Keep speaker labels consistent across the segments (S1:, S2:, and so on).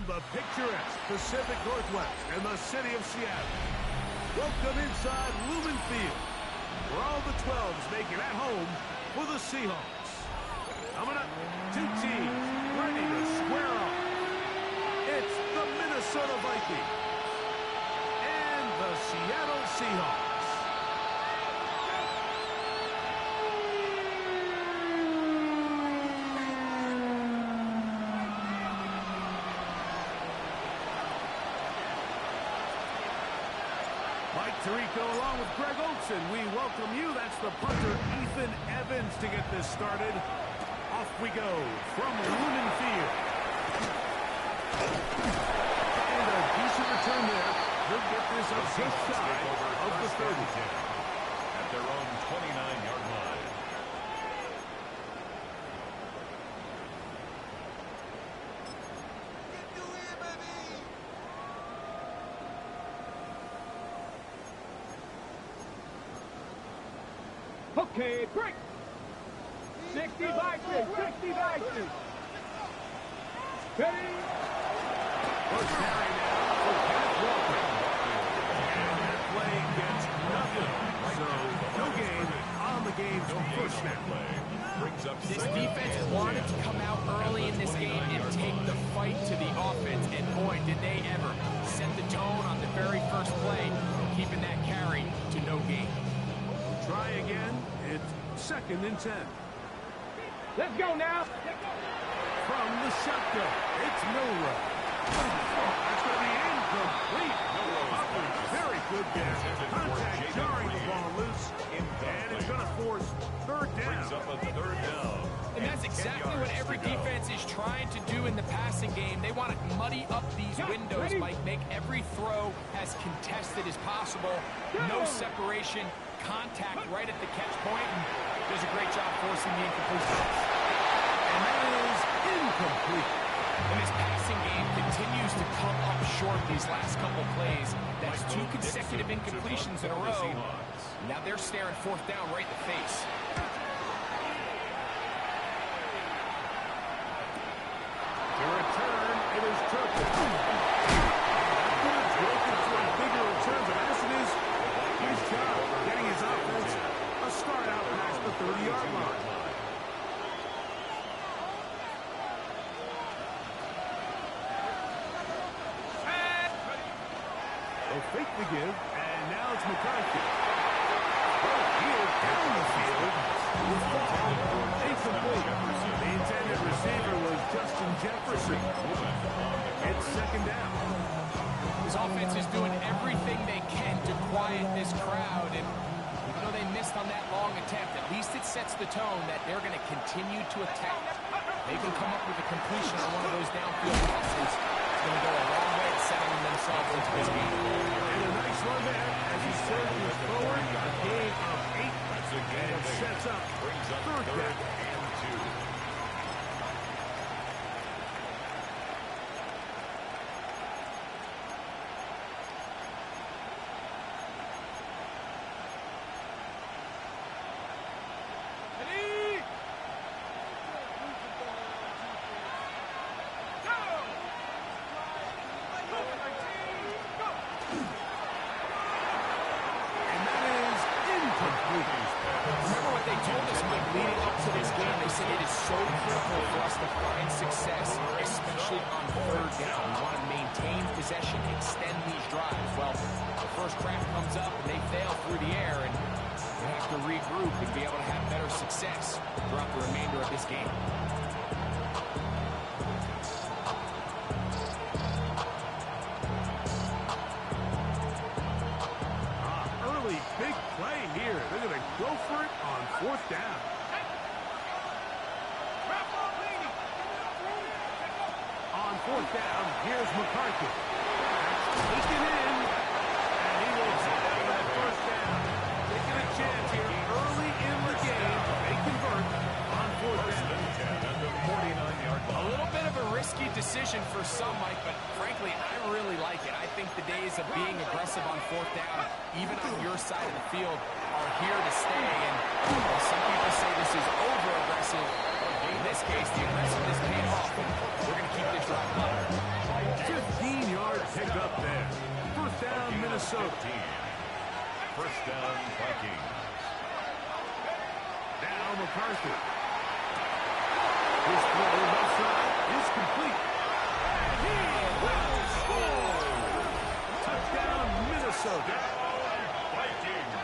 S1: From the picturesque Pacific Northwest and the city of Seattle, welcome inside Lumen Field, where all the 12s make it at home for the Seahawks. Coming up, two teams ready to square off. It's the Minnesota Vikings and the Seattle Seahawks. Mike Tirico along with Greg Olson. We welcome you. That's the punter, Ethan Evans, to get this started. Off we go from Lumen Field. And a decent return there. They'll get this up just shy of the 30.
S2: At their own 29-yard line.
S3: Okay, break. 60 Vikings, 60 Vikings. Ready?
S1: First carry now for Kenneth Walker. And that play gets nothing. So no gain on the game's first snap.
S4: This defense wanted to come out early in this game and take the fight to the offense. And boy, did they ever set the tone on the very first play, keeping that carry to no gain.
S1: Try again. It's 2nd and 10.
S3: Let's go now.
S1: From the shotgun, it's Milrow. That's going to be incomplete. Very good guess. Contact jarring the ball loose. And it's going to force 3rd down.
S4: And that's exactly what every defense is trying to do in the passing game. They want to muddy up these windows, Mike, make every throw as contested as possible. No separation, contact right at the catch point, and does a great job forcing the incompletion.
S1: And that is incomplete.
S4: And this passing game continues to come up short these last couple plays. That's 2 consecutive incompletions in a row. Now they're staring 4th down right in the face.
S1: To return, it is Turpin. That could have broken for a bigger return, but as it is, his job getting his offense a start out past the 30-yard line. They'll fake the give, and now it's McCarthy. He'll down the field. Incomplete. The intended receiver was Justin Jefferson. It's 2nd down.
S4: This offense is doing everything they can to quiet this crowd, and even though they missed on that long attempt, at least it sets the tone that they're going to continue to attack. They can come up with a completion on one of those downfield passes. It's going to go a long way at settling themselves into this game.
S1: And a nice run there as he surges forward. A gain of 8. And sets up 3rd down.
S4: Remember what they told us, Mike, leading up to this game. They said it is so critical for us to find success, especially on 3rd down. We want to maintain possession, extend these drives. Well, the first crack comes up and they fail through the air, and they have to regroup and be able to have better success throughout the remainder of this game.
S1: Big play here. They're going to go for it on 4th down. On 4th down, here's McCarthy. That's taken in, and he will take that 1st down. Taking a chance here early in the game. They convert on 4th down.
S4: A little bit of a risky decision for some, Mike, but frankly, I really like it. I think the days of being aggressive on 4th down, even on your side of the field, are here to stay. And while some people say this is over-aggressive, in this case, the aggressiveness paid off. We're going to keep this drive up.
S1: McCarthy. His throw left side is complete. And he will score! Touchdown, Minnesota.
S2: Vikings.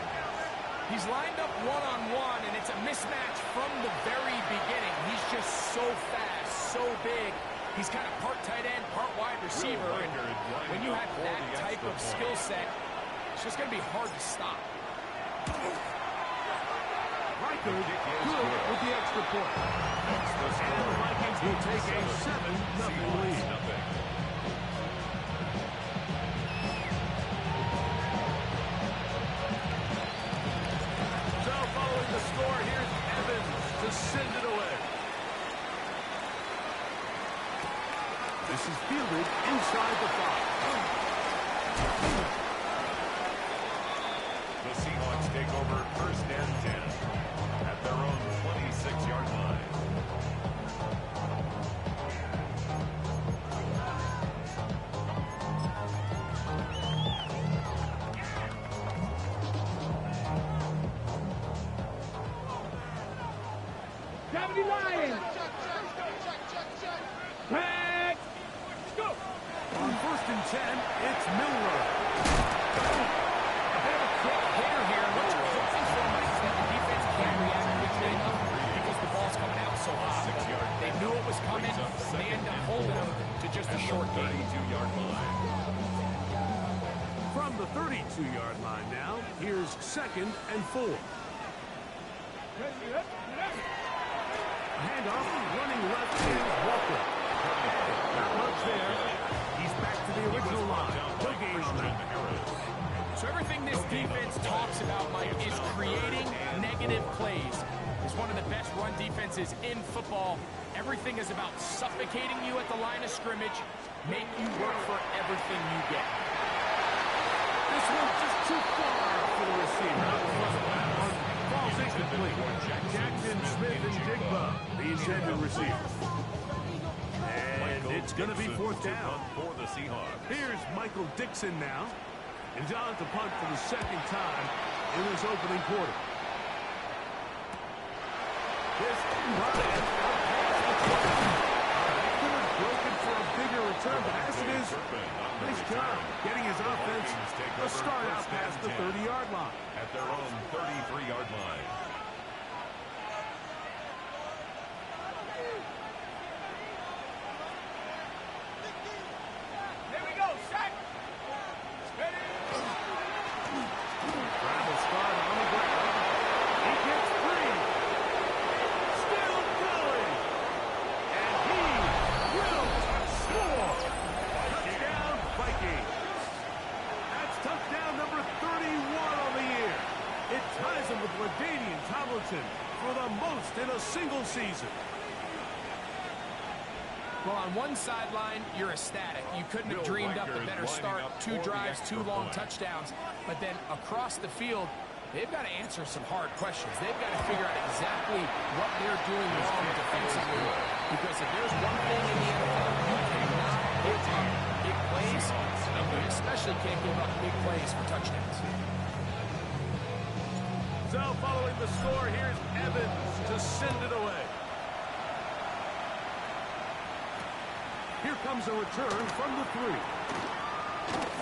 S4: He's lined up one-on-one, and it's a mismatch from the very beginning. He's just so fast, so big. He's kind of part tight end, part wide receiver. And when you have that type of skill set, it's just going to be hard to stop.
S1: Riker good with the extra point. And the Vikings will take a 7-0 lead. So following the score, here's Evans to send it away. This is fielded inside the 5.
S2: The Seahawks take over first and 10 at their own 26-yard line.
S3: Lions. Back. Go.
S1: On first and 10, it's Milroe.
S4: A bit of a quick hitter here. What you're hoping for, Mike, is that the defense can't react quickly enough because the ball's coming out so hot. They knew it was coming. They end up holding them to just a short gain.
S2: 32-yard line.
S1: From the 32-yard line now, here's second and 4. Handoff, running left is Walker. Not much there. He's back to the original line. No gain on that.
S4: So everything this defense talks about, Mike, is creating negative plays. It's one of the best run defenses in football. Everything is about suffocating you at the line of scrimmage, make you work for everything you get.
S1: This one's just too far for the receiver. Falls incomplete. Jackson, Smith, and Digba, the intended receivers. And it's going to be fourth down.
S2: For the Seahawks.
S1: Here's Michael Dixon now. And John to punt for the second time in this opening quarter. This Ryan could have broken for a bigger return, but as it is, nice job getting his offense a start out past the 30-yard line.
S2: At their own 33-yard line.
S3: Here we go. Set. Ready.
S1: Travel start on the ground. He gets free. Still going. And he will score. Touchdown, Vikings. That's touchdown number 31 on the year. It ties him with LaDainian Tomlinson for the most in a single season.
S4: Well, on one sideline, you're ecstatic. You couldn't have dreamed up a better start. 2 drives, 2 long touchdowns. But then across the field, they've got to answer some hard questions. They've got to figure out exactly what they're doing wrong defensively. Because if there's one thing in the NFL, you cannot give up big plays. You especially can't give up big plays for touchdowns.
S1: So following the score, here's Evans to send it away. Here comes a return from the 3.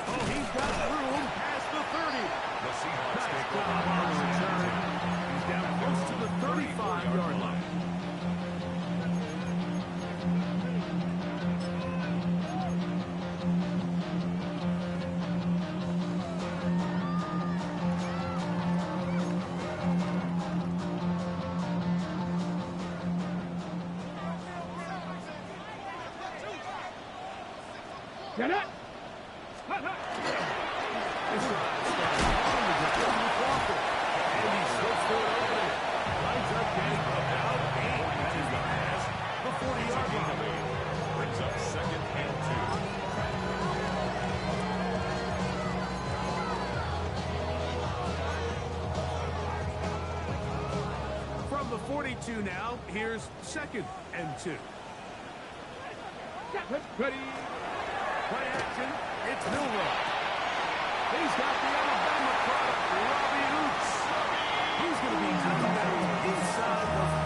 S1: Oh, he's got room past the 30.
S2: The Seahawks
S1: Nice
S2: take
S1: job
S2: over
S1: on the
S2: first and
S1: return.
S2: 10.
S1: He's down close to the 35-yard line.
S3: Get it.
S1: This drive starts on the ground with Walker. And he slips for an opening. Lines up getting about 8 as he passes the 40-yard line.
S2: Brings up second and 2.
S1: From the 42 now, here's second and 2.
S3: Ready.
S1: Play action, it's Milroe. He's got the Alabama product, Robbie Oots. He's going to be down there inside the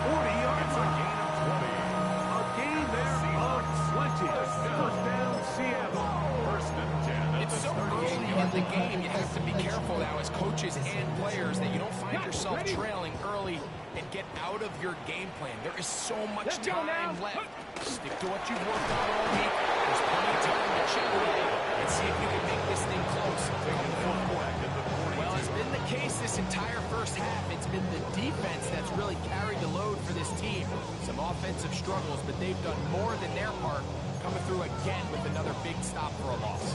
S4: coaches and players that you don't find yourself trailing early and get out of your game plan. There is so much time left. Stick to what you've worked on all week. There's plenty of time to chip away and see if you can make this thing close come the fourth quarter. Well, it's been the case this entire first half. It's been the defense that's really carried the load for this team. Some offensive struggles, but they've done more than their part, coming through again with another big stop for a loss.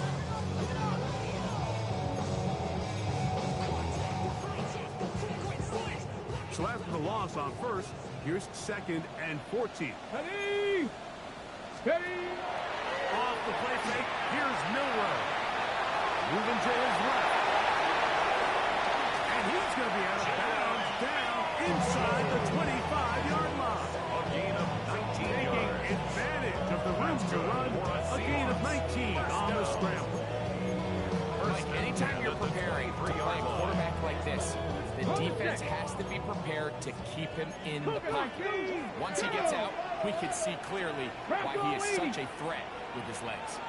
S1: So after the loss on first, here's 2nd and 14.
S3: Steady! Steady!
S1: Off the play fake, here's Milroe. Moving to his left. And he's going to be out of bounds down inside the 25-yard line.
S2: A gain of 19 yards.
S1: Taking advantage of the room to run. A gain of 19 on the scramble.
S4: Mike, anytime you're preparing to play a quarterback like this, the defense has to be prepared to keep him in the pocket. Once he gets out, we can see clearly why he is such a threat with his legs.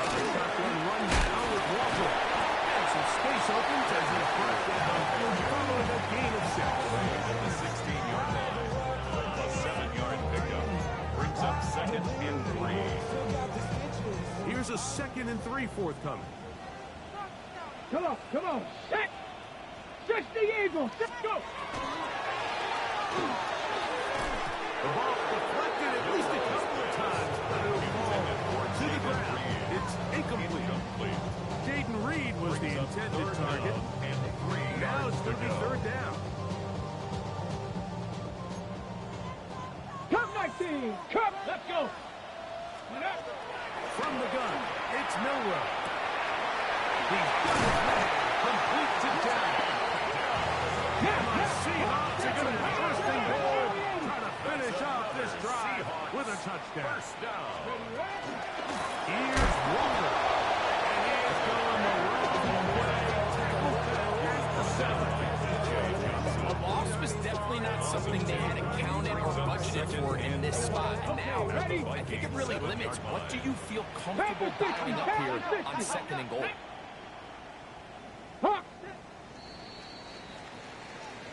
S1: Shotgun run now with Walker. And some space opens as he brought down following a gain of 6.
S2: At the 16-yard line. A 7-yard pickup brings up 2nd and 3.
S1: Here's a 2nd and 3 forthcoming.
S3: Come on, come on. Set! Stretch the eagle. Let's go.
S1: The ball deflected at least a couple of times, but it'll fall to the ground. It's incomplete. Jaden Reed was the intended target. Now it's going to be 3rd down.
S3: Come, 19. Come. Let's go.
S1: From the gun, it's Milroe. He's got his man complete to down. And the Seahawks are going to have first and goal, trying to finish off this drive with a touchdown.
S2: First down.
S1: Here's Walker. And he is going the wrong way. At the 7.
S4: A loss was definitely not something they had accounted or budgeted for in this spot. Now, I think it really limits what do you feel comfortable dialing up here on 2nd and goal.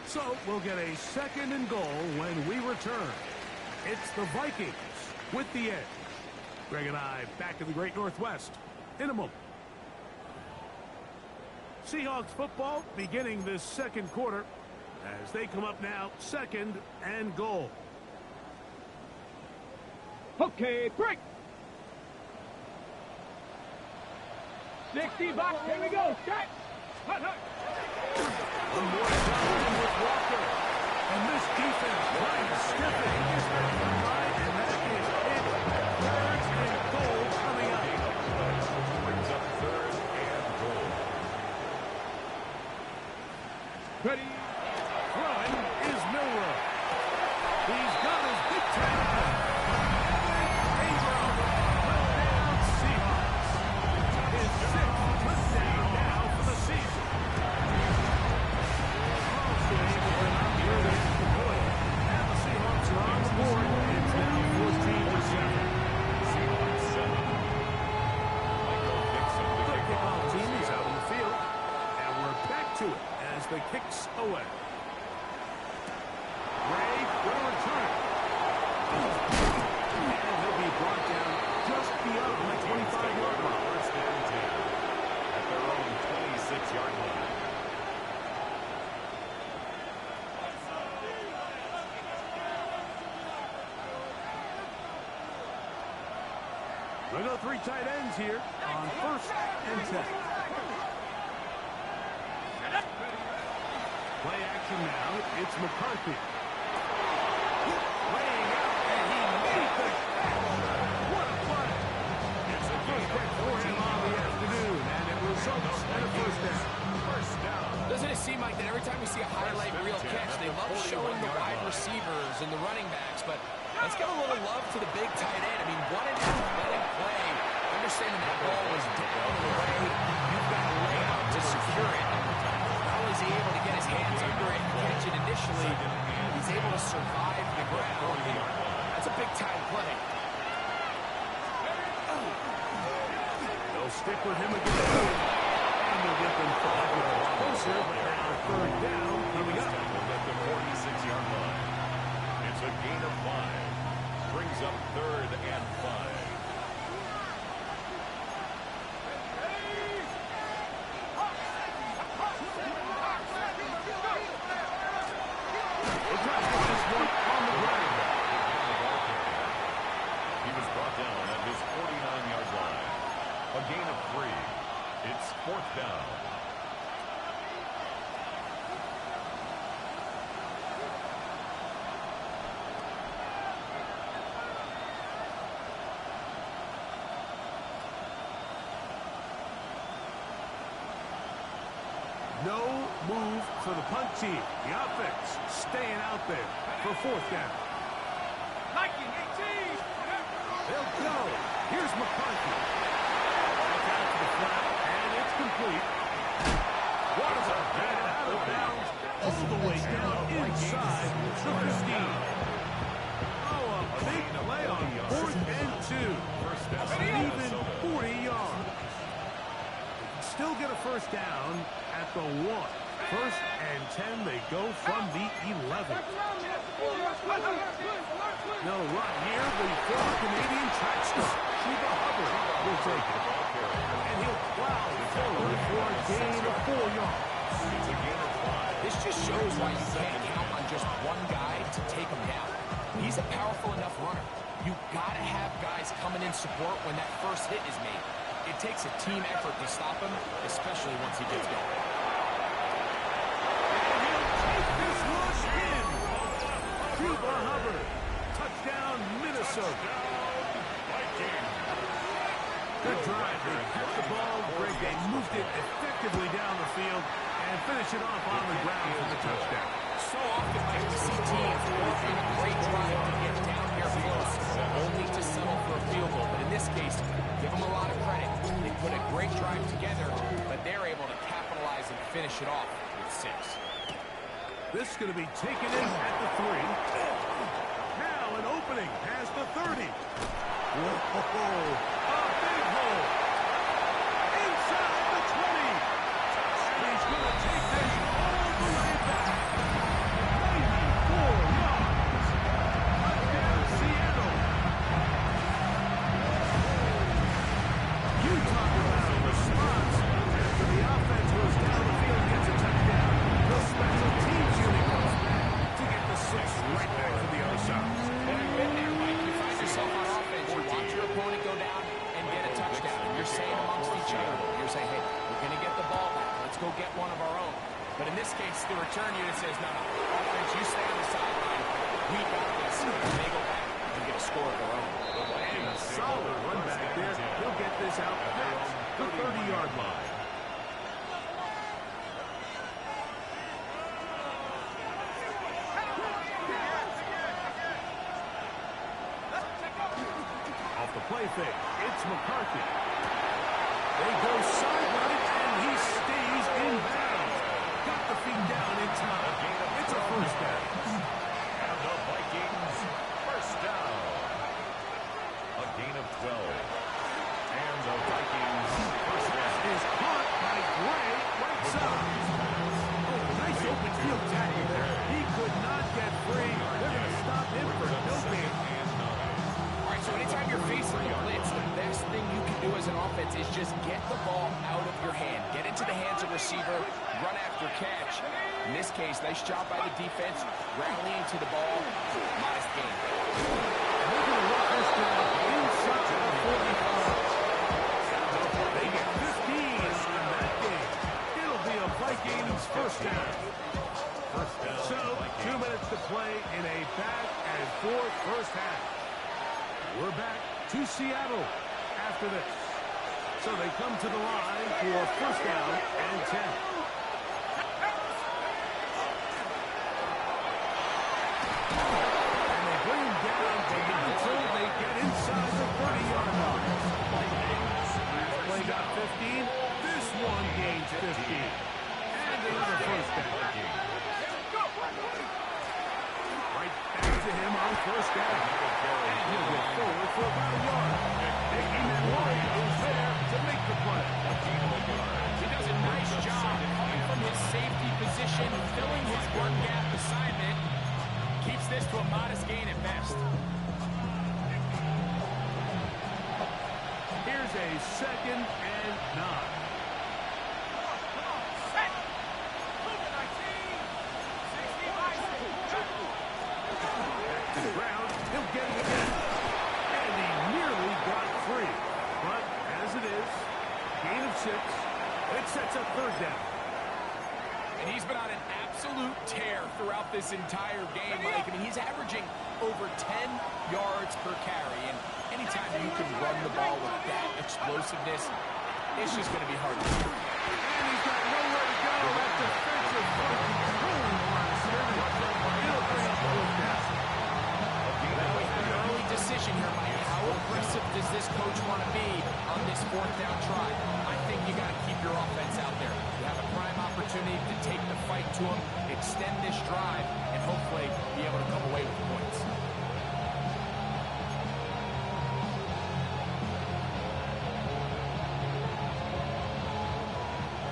S1: So we'll get a 2nd and goal when we return. It's the Vikings with the edge. Greg and I back in the Great Northwest in a moment. Seahawks football beginning this 2nd quarter as they come up now 2nd and goal.
S3: Okay, break. 60 bucks. Here we go. Set. Hut, hut.
S1: One more time with Walker. And this defense trying to step it. Is ready to ride, and that is it. 3rd and goal coming up.
S2: Brings up 3rd and goal.
S3: Ready.
S1: Throwing is Milroe. He's got his big tackle. Touchdown Seahawks. His 6th touchdown now for the season. Also able to knock the other extra point. And the Seahawks are on the board. It's now 14-7.
S2: Seahawks 7. Michael Dixon,
S1: The kickoff team is out on the field. And we're back to it as the kicks away. Ray will return. And he'll be brought down just beyond the 25-yard line.
S2: First and 10 at their own 26-yard line.
S1: We'll go 3 tight ends here on 1st and 10. Play action now. It's McCarthy. Laying out, and he made the catch. What a play. It's the first catch for him on the afternoon, and it results in a first down.
S2: First down.
S4: Doesn't it seem like that every time we see a highlight reel catch, they love showing the wide receivers and the running backs, but let's give a little love to the big tight end. I mean, what an athletic play. Understanding that ball was down the way, you've got to lay out to secure it. How is he able to get his hands under it and catch it initially? He's able to survive the ground. That's a big-time play.
S1: They'll stick with him again. And time will get them 5 yards closer, but now third down coming up.
S2: At the 46-yard line. It's a gain of 5. Brings up third and 5. He was brought down at his 49-yard line. A gain of 3. It's fourth down.
S1: No move for the punt team. The offense staying out there for fourth down.
S3: Viking 18.
S1: They'll go. Here's McCarthy. Back out to the flat, and it's complete. Waterman got it out of bounds all the way down inside the 15. Oh, a big play on fourth and 2. An even 40 yards. Still get a first down at the 1. First and 10, they go from the 11. No run here. The former Canadian track star, Chuba Hubbard, will take it. And he'll plow forward for a gain of 4 yards.
S2: It's a gain of 5.
S4: This just shows why you can't count on just one guy to take him down. He's a powerful enough runner. You gotta have guys coming in support when that first hit is made. It takes a team effort to stop him, especially once he gets going.
S1: And he'll take this one in. Chuba Hubbard. Touchdown, Minnesota. Good drive. They kept the ball. Greg, they moved it effectively down the field and finish it off on the ground for the touchdown.
S4: So often, Mike, we see teams working a great drive to get down here close, only to settle for a field goal. But in this case, give them a lot of credit. They put a great drive together, but they're able to capitalize and finish it off with 6.
S1: This is going to be taken in at the 3. Now an opening past the 30. Whoa, a big hole. Inside the 20. He's going to take this all the way back. 94 yards. Touchdown, Seattle. You talk about a response after the offense goes down the field and gets a touchdown. The special teams unit comes back to get the 6 right back to the other side.
S4: You've been there, Mike. You find yourself on offense. You watch your opponent go down and get a touchdown. And you're saying amongst each other, you're saying, hey, we're going to get the ball back. Let's go get one of our own. But in this case, the return unit says, no, offense, you stay on the sideline. We got this. And they go back and get a score of their own.
S1: And a solid run back there. He'll get this out past the 30-yard line. Off the play fake, it's McCarthy. They go sideline, and he stays in bounds. Got the feet down in time. It's a first down.
S2: And the Vikings first down. A gain of 12. And the Vikings first down.
S1: Is caught by Gray right side. Oh, nice open field tackle there. He could not get free. They're going to stop him for no gain.
S4: All right, so anytime you're facing a blitz, the best thing you can do as an offense is just get the ball out of your hand. Get into the hands of receiver, run after catch. In this case, nice job by the defense, rallying to the ball. Modest gain.
S1: They're going to let this down inside the 45. They get 15 on that game. It'll be a Vikings first down. So, 2 minutes to play in a back-and-forth first half. We're back to Seattle after this. So they come to the line for first down and 10. And they bring him down until they get inside the 30-yard line. Last play got 15. This one gains 15. And another first down. Right back to him on first down. And he'll get forward for about a yard. Nicky Manwari is there to make the play.
S4: He does a nice job coming from his safety position, filling his one gap assignment. Keeps this to a modest gain at best.
S1: Here's a 2nd and 9. To the ground, he'll get it again. And he nearly got free. But as it is, gain of 6, it sets up 3rd down.
S4: And he's been on an absolute tear throughout this entire game, Mike. I mean, he's averaging over 10 yards per carry. And anytime you can run the ball with that explosiveness, it's just going to be hard to do.
S1: And he's got nowhere to go. That defensive front controlling the line of scrimmage. It'll bring up 4th down.
S4: Well, we have an early decision here, Mike. How aggressive does this coach want to be on this 4th down try? I think you got to keep your offense out there. You have a prime opportunity to take the fight to him, extend this drive, and hopefully be able to come away with points.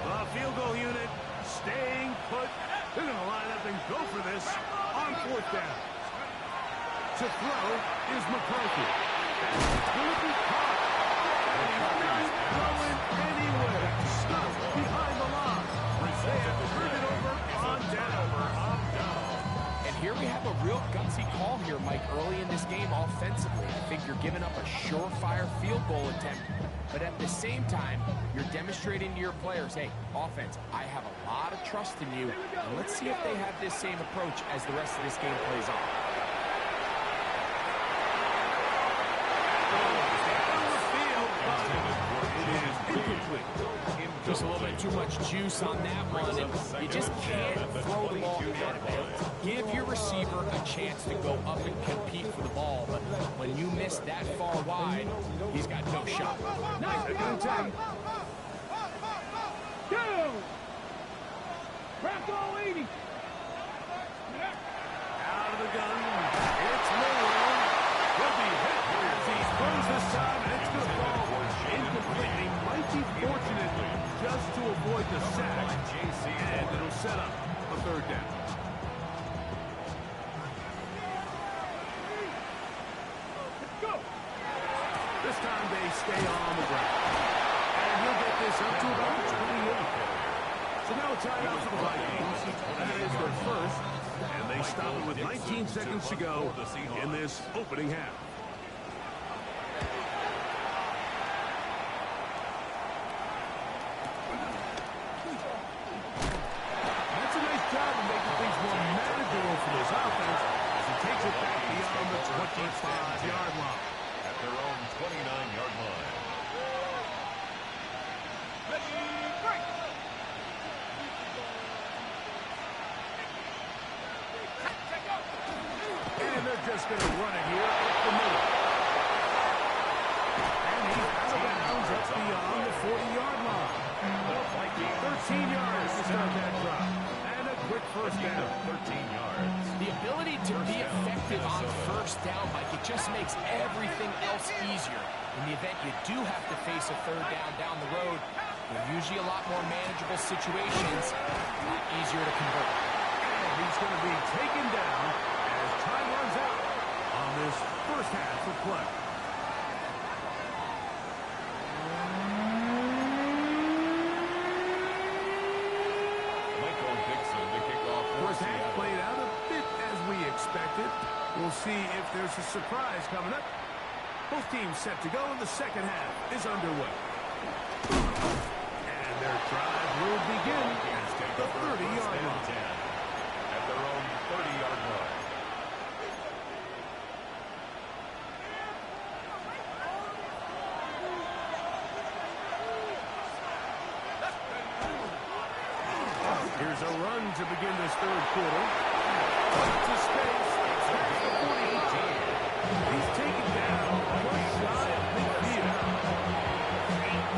S1: The field goal unit staying put. They're going to line up and go for this on 4th down. To throw is McCarthy. It's going to be caught. And he's not going anywhere. Stuck behind the line. They have turned it over on down.
S4: And here we have a real gutsy call here, Mike, early in this game offensively. I think you're giving up a surefire field goal attempt. But at the same time, you're demonstrating to your players, hey, offense, I have a lot of trust in you. And let's see if they have this same approach as the rest of this game plays on. Just a little bit too much juice on that one, and you just can't throw the ball out of bounds. Give your receiver a chance to go up and compete for the ball, but when you miss that far wide, he's got no shot.
S3: Nice contact. Go! Crack all 80.
S1: Out of the gun. It's Moore. He'll be hit as he throws this time, and it's going to fall incomplete. They might be fortunate just to avoid the sack, and it'll set up a 3rd down.
S3: Go!
S1: This time they stay on the ground. And he'll get this up to about the 28. So now a timeout for the Vikings. That is their first. And they stop it with 19 seconds to go in this opening half. That's a nice job of making things more manageable for this offense as he takes it back beyond the 25-yard line.
S2: At their own 29-yard line.
S1: And they're just going to run it here up the middle. And he's out of bounds up beyond the 40-yard line. 13 yards to start that drive. And a quick 1st down.
S2: 13 yards.
S4: The ability to be effective on 1st down, Mike, it just makes everything else easier. In the event you do have to face a 3rd down the road, they're usually a lot more manageable situations, a lot easier to convert.
S1: And he's going to be taken down as time runs out on this 1st half of play. First half played out a bit as we expected. We'll see if there's a surprise coming up. Both teams set to go, and the 2nd half is underway. And their drive will begin at the 30-yard line.
S2: At their own 30-yard line.
S1: Here's a run to begin this 3rd quarter. To space. That's the 48. He's taken down just shy of midfield.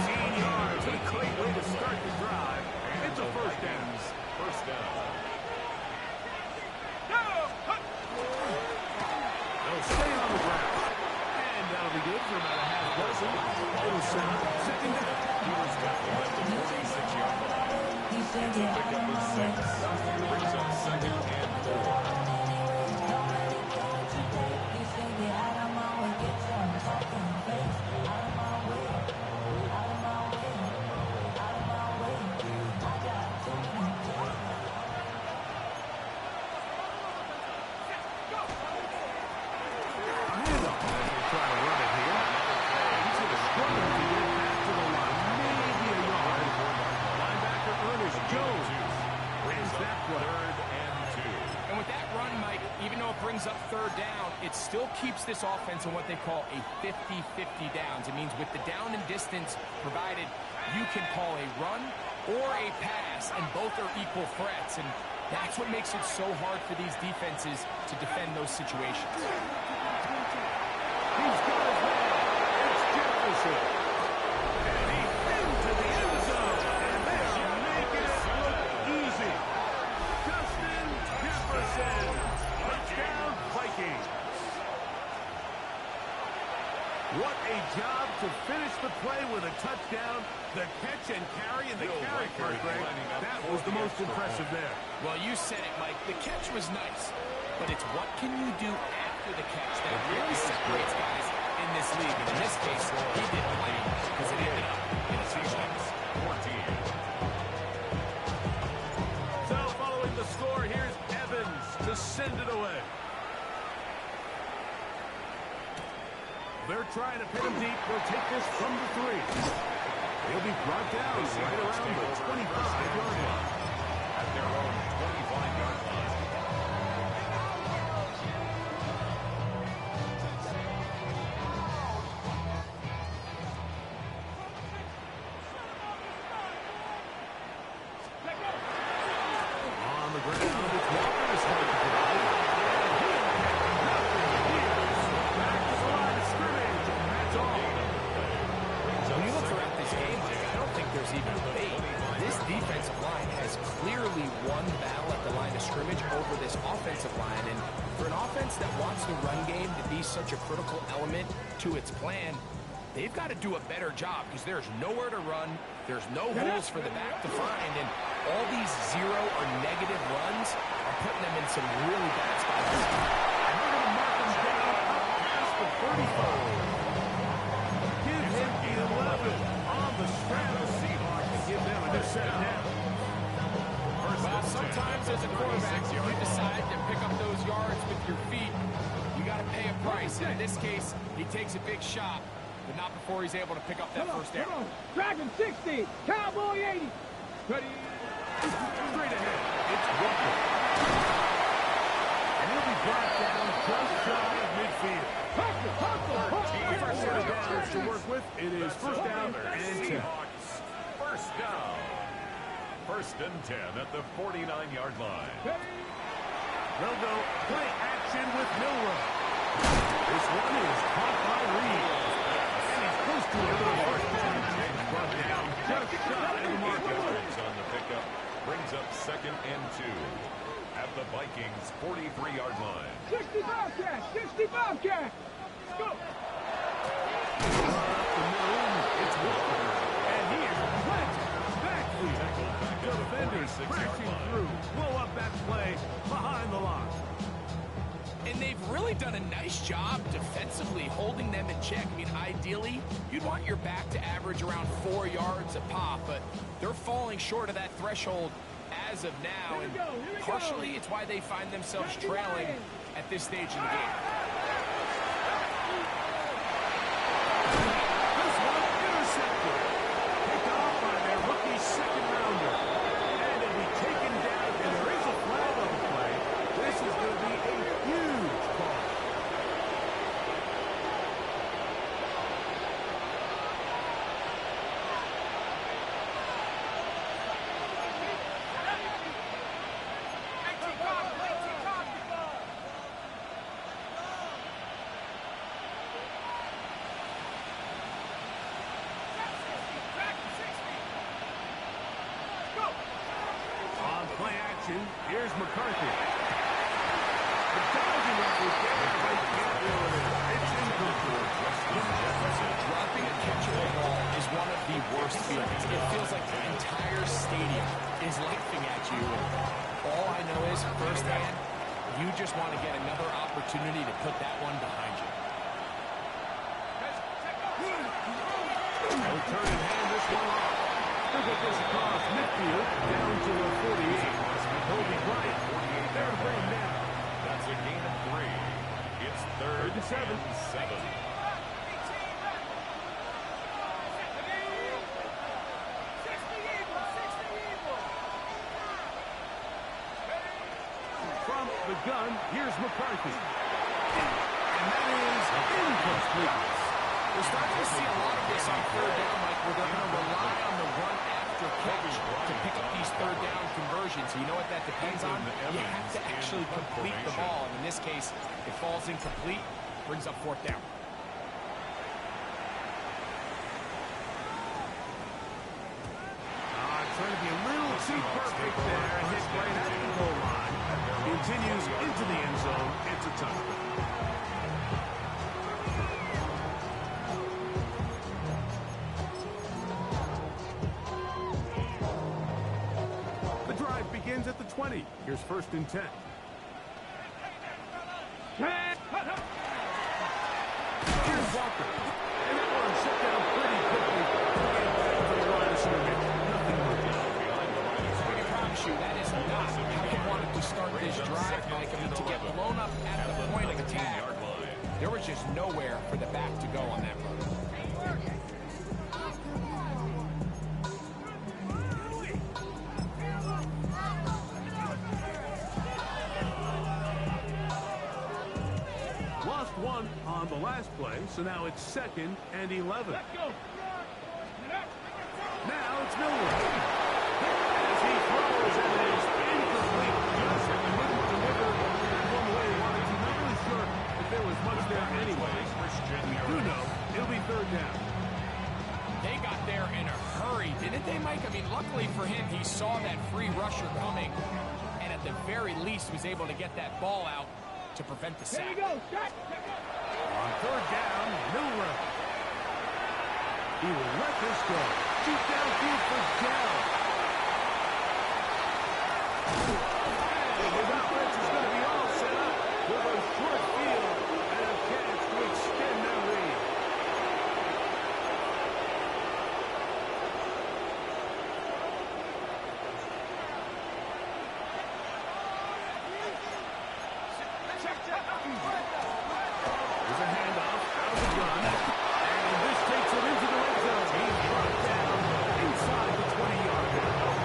S1: 18 yards. A great way to start the drive. It's a 1st down.
S2: 1st down.
S1: They'll stay on the ground. And that'll be good for about a half dozen. It'll set up 2nd down.
S2: He's got them at the 46-yard line.
S4: brings up third down, it still keeps this offense in what they call a 50-50 downs. It means with the down and distance provided, you can call a run or a pass, and both are equal threats. And that's what makes it so hard for these defenses to defend those situations.
S1: He's got his man. It's Jefferson. And he's into the end zone. And they are making it look easy. Justin Jefferson. Touchdown, Vikings. What a job to finish the play with a touchdown. The catch and carry and the carry part, Greg. That was the most impressive there.
S4: Well, you said it, Mike. The catch was nice, but it's what can you do after the catch that really separates guys in this league. And in this case, he did play because it ended up in a touchdown.
S1: 14. So following the score, here's Evans to send it away. They're trying to pin him deep. They'll take this from the 3. He'll be brought down right around the 25-yard line.
S2: At their own 25-yard line.
S1: On the ground, it's Walker to start the drive. Back to the line of scrimmage, and that's all.
S4: When you look throughout this game, Mike, I don't think there's even a debate. This defensive line has clearly won the battle at the line of scrimmage over this offensive line. And for an offense that wants the run game to be such a critical element to its plan, they've got to do a better job because there's nowhere to run. There's no holes for the back to find. And all these zero or negative runs are putting them in some really bad spots.
S1: And they're going to mark him down up past the 35. Give him the 11 on the strap. Seahawks to give them a new set down.
S4: Well, sometimes as a quarterback, if you decide to pick up those yards with your feet, you got to pay a price. And in this case, he takes a big shot, but not before he's able to pick up that first down.
S3: Come on. Dragon 60. Cowboy 80.
S1: Ready? Straight ahead. It's Walker. And he'll be brought down just shy of midfield. First set of downs to work with. It is first down and 10.
S2: First down. First and 10 at the 49-yard line.
S1: They'll go play action with Milrow. This one is caught by Reed. And he's close to another first down. Brought down just shy of the mark.
S2: On the pickup brings up second and 2 at the Vikings 43-yard line.
S3: 60 Bobcat. 60 Bobcat. Go.
S1: Up the middle, it's Walker. And he is planted. Backfield. Defenders crashing through. Blow up that play behind the line.
S4: And they've really done a nice job defensively holding them in check. I mean, ideally, you'd want your back to average around 4 yards a pop, but they're falling short of that threshold as of now. And partially, it's why they find themselves trailing at this stage in the game.
S1: This one intercepted. Picked off by their rookie second rounder. And it'll be taken down, and there is a flag on the play. This is going to be a huge call. On play action, here's McCarthy. The penalty referee can't reel it in. It's incomplete.
S4: Dropping a catchable ball is one of the worst feelings. It feels like the entire stadium is laughing at you. And all I know is, firsthand, you just want to get another opportunity to put that one behind you.
S1: They'll turn and hand this one off. They'll get this across midfield down to the 48. Kobe Bryant, there to bring him down.
S2: That's a gain of 3. It's third and 7.
S1: From the gun. Here's McCarthy. And that is incomplete.
S4: We're starting to see a lot of this on third down, Mike, where they're going to rely on the run after catch to pick up these third down conversions. You know what that depends on? You have to actually complete the ball. And in this case, it falls incomplete, brings up fourth down.
S1: Trying to be a little too perfect there. Hit right at the goal line. Continues into the end zone. It's a touchdown. The drive begins at the 20. Here's 1st and 10. Here's Walker. And that one shut down pretty quickly. Getting back to the line of scrimmage. Nothing more.
S4: That is not how you wanted to start this drive, Mike. I mean, to get blown up at the point of attack, there was just nowhere for the back to go on that run.
S1: Lost one on the last play, so now it's 2nd and 11.
S3: Let's go.
S1: Now it's Miller. As he throws, and it is incomplete. Just couldn't deliver that one the way he wanted to. Not really sure if there was much there anyways. We do know it'll be 3rd down.
S4: They got there in a hurry, didn't they, Mike? I mean, luckily for him, he saw that free rusher coming, and at the very least was able to get that ball out to prevent the sack.
S3: Here we go. Shot.
S1: On 3rd down, Miller. He will let this go. Deep downfield for Dell. And his offense is going to be all set up with a short field and a catch to extend their lead. There's a handoff out of the gun. And this takes him into the red zone. He's brought down inside the 20-yard line.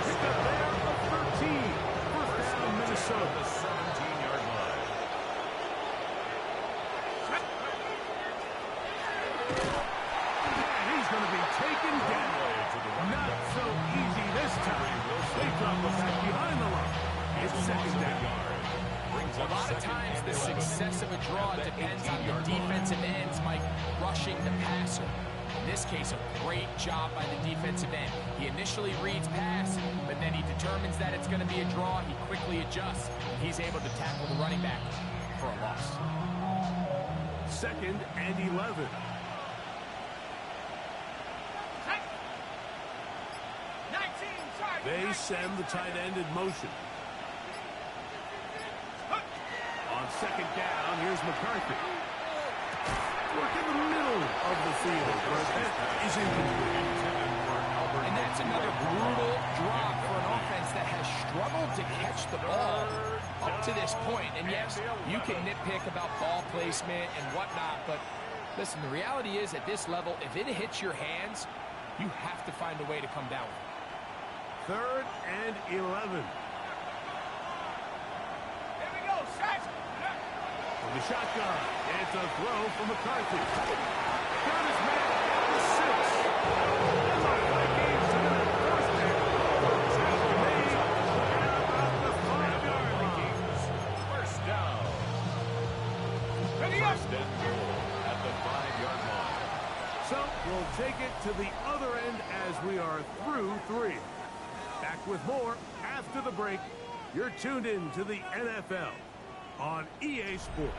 S1: Pick up there of 13. 1st down, Minnesota.
S2: 17-yard line.
S1: And he's going to be taken down. Not so easy this time. They drop him back behind the line. It's 2nd down.
S4: A lot of times the success of a draw depends on the defensive ends, Mike, rushing the passer. In this case, a great job by the defensive end. He initially reads pass, but then he determines that it's going to be a draw. He quickly adjusts, and he's able to tackle the running back for a loss.
S1: 2nd and 11. They send the tight end in motion. On 2nd down, here's McCarthy. Work in the middle of the field, but that is incomplete.
S4: And that's another brutal drop for an offense that has struggled to catch the ball up to this point. And yes, you can nitpick about ball placement and whatnot, but listen, the reality is at this level, if it hits your hands, you have to find a way to come down with it.
S1: 3rd and 11. From the shotgun, it's a throw from McCarthy. Got his man at the 6. And the Vikings are going to force their tackle made at about the 5-yard line.
S2: 1st down. 1st and goal at the 5-yard line.
S1: So we'll take it to the other end as we are through 3. Back with more after the break. You're tuned in to the NFL on EA Sports.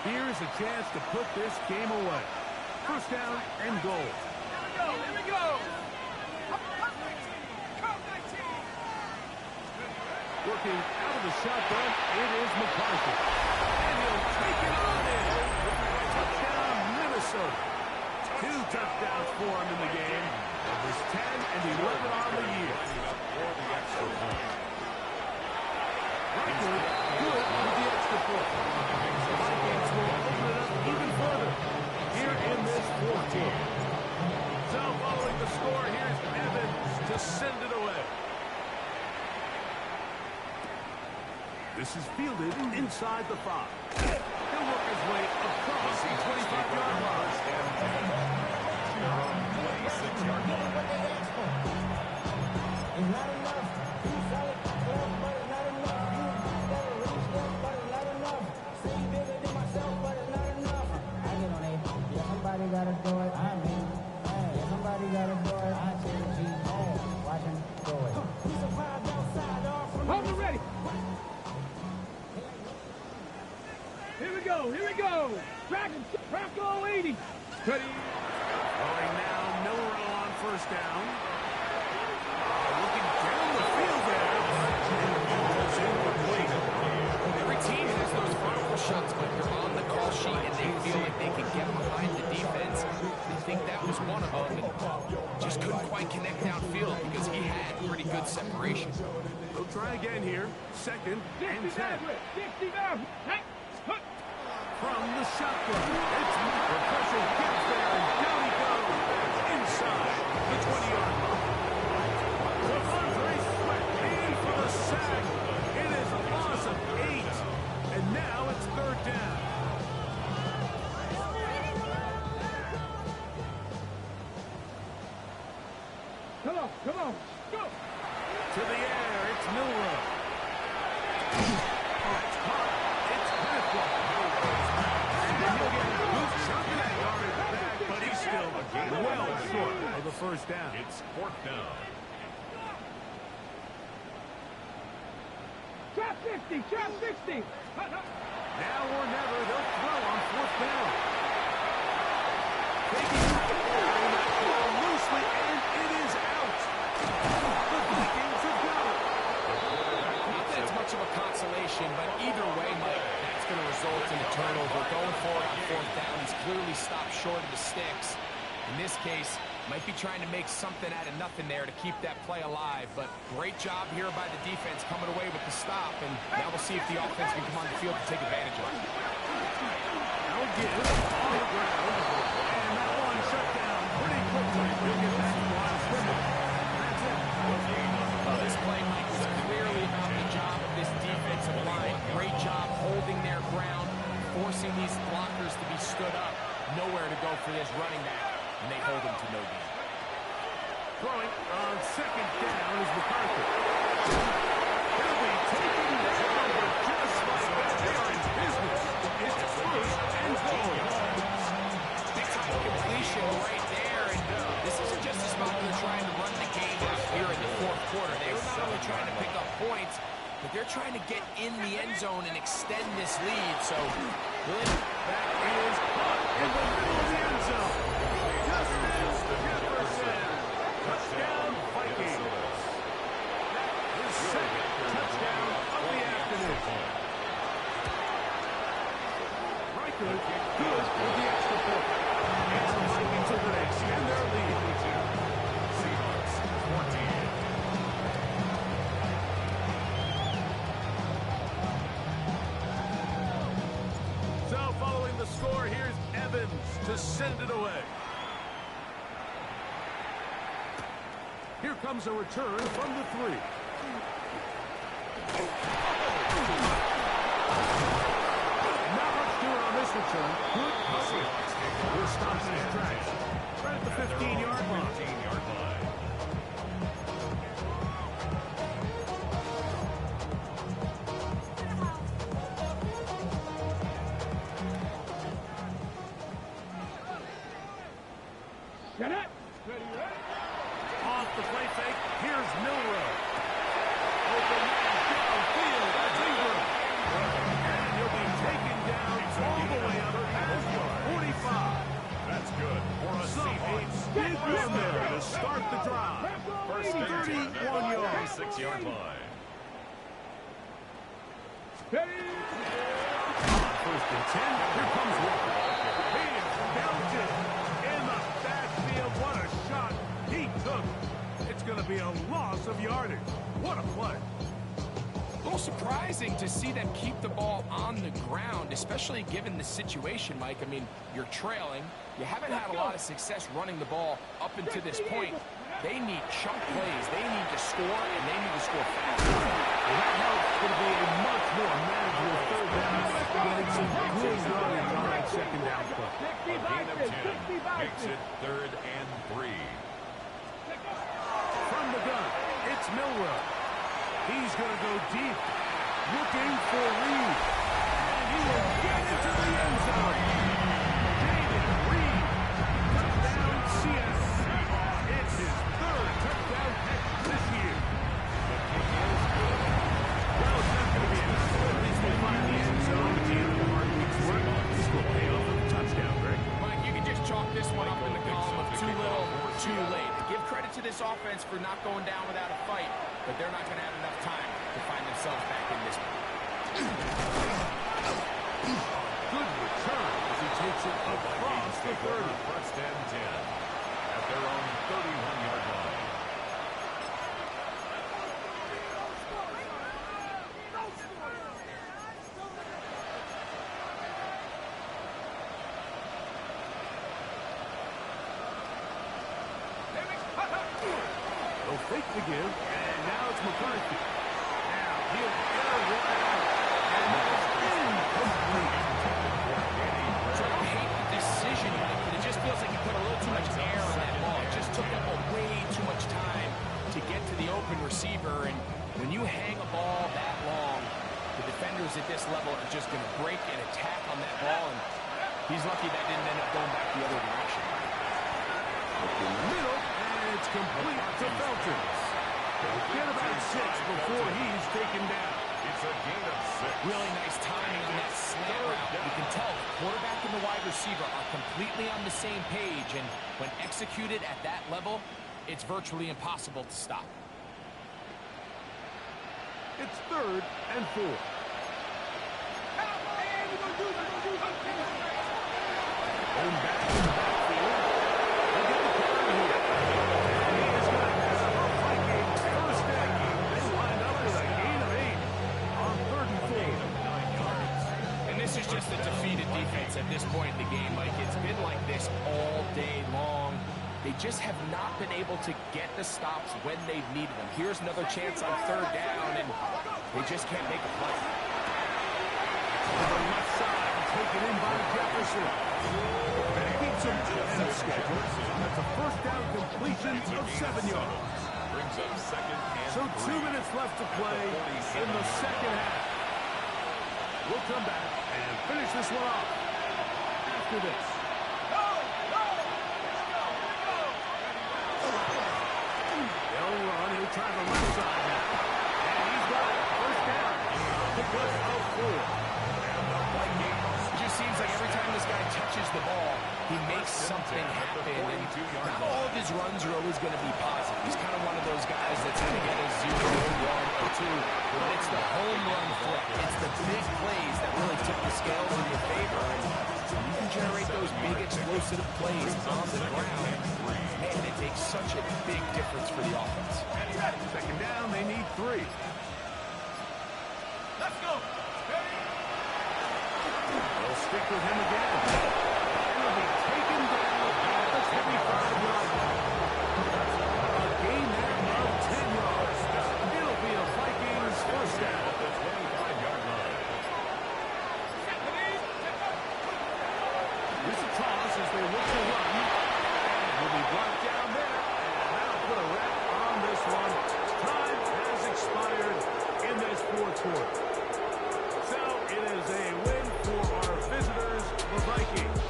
S1: Here's a chance to put this game away. 1st down and goal.
S3: Here we go.
S1: Working out of the shotgun, it is McCarthy. And he'll take it on in. Touchdown, Minnesota. 2 touchdowns for him in the game. It was 10 and 11 on the year. Rightly good with the extra point. The Vikings will open it up even further here in this 4th quarter. So following the score, here's Evans This is fielded inside the 5. He'll work his way across the 25-yard line.
S2: Your own 26-yard line.
S5: It's not enough. You solid, love, but it's not enough. You better reach them, but it's not enough. Say bigger than myself, but it's not enough. I get on it. Yeah, somebody gotta do it. I mean, yeah, somebody gotta do it. I say the G. Watch him do it. We survived outside, all from
S3: Hold it ready. Here we go. Here we go. Rocco 80. Ready.
S1: Throwing now, Miller on first down. Looking down the field there. It's incomplete.
S4: Every team has those vertical shots, but they're on the call sheet and they feel like they can get behind the defense. I think that was one of them, and just couldn't quite connect downfield because he had pretty good separation.
S1: We'll try again here. Second and 10.
S3: 69. Hey.
S1: From the shotgun. It's the pressure gets there, and down he goes. Inside the 20-yard line. Devondre Sweat in for the sack. It is a loss of 8. And now it's third down.
S3: Come on. Go.
S1: To the air, it's Milroe. It's caught. It's Bennett. And he'll get a good chunk of that yardage back, but he's still well short of the first down.
S2: It's fourth down.
S3: Trap 60.
S1: Now or never, they'll throw on fourth down. Taking that ball loosely, and it is out. The Vikings have got it.
S4: Not that it's much of a consolation, but either way, Mike, that's going to result in a turnover. Going for it on fourth down, he's clearly stopped short of the sticks. In this case, might be trying to make something out of nothing there to keep that play alive, but great job here by the defense coming away with the stop, and now we'll see if the offense can come on the field to take advantage of it.
S1: Now give on the ground, and that one shut down pretty quickly. He'll get back to the line of scrimmage. That's it.
S4: This play, Mike, was clearly about the job of this defensive line. Great job holding their ground, forcing these blockers to be stood up. Nowhere to go for this running back, and they hold him to no gain.
S1: Throwing on second down is McCarthy. He'll be taking this over just like that. They are in business. It's first and goal.
S4: Big time completion right there, and this isn't just a spot where they're trying to run the game out here in the fourth quarter. They are not only trying to pick up points, but they're trying to get in the end zone and extend this lead. So, really,
S1: That is caught in the middle of the end zone. Justin Jefferson. Touchdown, Vikings. His second touchdown of the afternoon. Riker good with the extra point. It's the Vikings are going to extend their lead.
S2: Seahawks 14.
S1: So following the score, here's Evans to send it away. Here comes a return from the 3. Not much doing on this return. Good coverage. We're stopping his tracks. Right at the 15-yard line.
S2: 15-yard line.
S3: Get it.
S1: Off the play fake, here's Milroe. Open man downfield, that's Ingram. And he'll be taken down all the way up past the 45.
S2: That's good for a
S1: So a
S2: Seahawks.
S1: big run there to start the drive.
S2: First and
S1: 31 yards.
S2: 36-yard line.
S1: First and 10, here comes Walker. He is belted in the backfield. What a shot he took. It's going to be a loss of yardage. What a play.
S4: a little surprising to see them keep the ball on the ground, especially given the situation, Mike. I mean, you're trailing. You haven't had a lot of success running the ball up until this point. They need chunk plays. They need to score, and they need to score fast.
S1: That help's going to be a much more manageable third down, getting some good yardage on that second down play.
S2: A gain of 10 makes it 3rd and 3.
S1: From the gun, it's Milrow. He's going to go deep, looking for Reed. And he will get into the end zone. David Reed, touchdown CS. It's his 3rd touchdown catch this year. The kick is good. Well, it's not going to be enough. At least they find the end zone at the end of the hard week's work. This will pay off with a touchdown, Greg.
S4: Mike, you can just chalk this one up in the column of too little, too late. Give credit to this offense for not going down without a fight, but they're not going to have enough time to find themselves back in this one.
S1: Good return as he takes it across the 30.
S2: 1st and 10 at their own 31-yard line.
S1: They'll fake the give, and now it's McCarthy. Now he'll air one out, and that's incomplete.
S4: So I don't hate the decision, Mike, but it just feels like you put a little too much air on that ball. It just took up way too much time to get to the open receiver, and when you hang a ball that long, the defenders at this level are just going to break and attack on that ball, and he's lucky that didn't end up going back the other direction.
S1: In the middle, and it's complete to Felton. They'll get about 6 before he's taken down.
S2: It's a gain of 6.
S4: Really nice timing on that slant route. You can tell the quarterback and the wide receiver are completely on the same page, and when executed at that level, it's virtually impossible to stop.
S1: It's 3rd and 4. Going back to the backfield. They'll get the carry here. And he is going to have a Vikings 1st down. They wind up with a gain of 8 on 3rd and 4.
S4: And this is just a defeated defense at this point in the game, Mike. It's been like this all day long. They just have not been able to get the stops when they've needed them. Here's another chance on 3rd down, and they just can't make a play.
S1: To the left side, taken in by Jefferson. That keeps him ahead of schedule. That's a 1st down completion of 7 yards.
S2: Brings up 2nd and
S1: So
S2: 3.
S1: 2 minutes left to play in the second half. We'll come back and finish this one off after this. They'll run. He'll try the left side now. And he's got it. 1st down. Pickup of 4.
S4: It just seems like every time this guy touches the ball, he makes something happen. And not all of his runs are always going to be positive. He's kind of one of those guys that's going to get a 0, 1, or 2. But it's the home run threat. It's the big plays that really tip the scales in your favor. And you can generate those big explosive plays on the ground. Man, it makes such a big difference for the offense.
S1: 2nd down, they need 3.
S3: Let's go.
S1: They'll stick with him again. And he'll be taken down at the 25-yard line. A gain there of 10 yards. It'll be a Vikings 1st down at the 25-yard line. Here's a toss as they look to run. Will be blocked down there. And that'll put a wrap on this one. Time has expired in this 4th quarter. So it is a win for our visitors, the Vikings.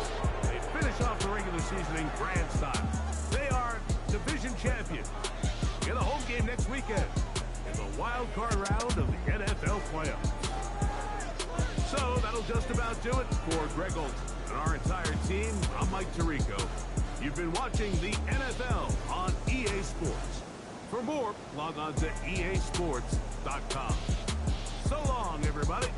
S1: They finish off the regular season in grand style. They are division champions. Get a home game next weekend in the wild card round of the NFL playoffs. So that'll just about do it for Greg Olson and our entire team. I'm Mike Tirico. You've been watching the NFL on EA Sports. For more, log on to easports.com. So long, everybody.